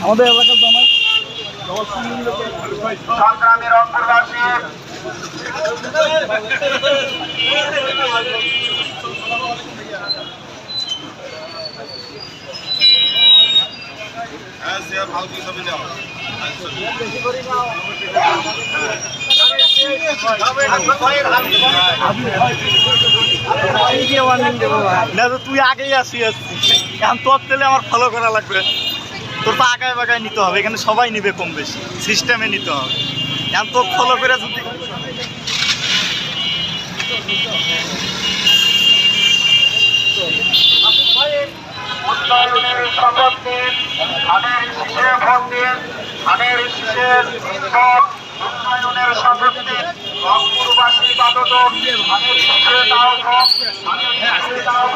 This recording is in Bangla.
আমাদের এলাকার জামাই সংগ্রামী রংপুরবাসী না তো তুই আগেই আসিস এখন তোর তেলে আমার ফলো করা লাগবে। তোর তো আগায় বাগায় নিতে হবে, এখানে সবাই নিবে কম বেশি, সিস্টেমে নিতে হবে। এখন তোর ফলো করে যদি উন্নয়নের শপথ নিন, ধানের শীষে ভোট দিন, ধানের শীষে উন্নয়নের শপথ নিন। রংপুরবাসী বাদক ধানের শীষে দাও ভোট, ধানের শীষে দাও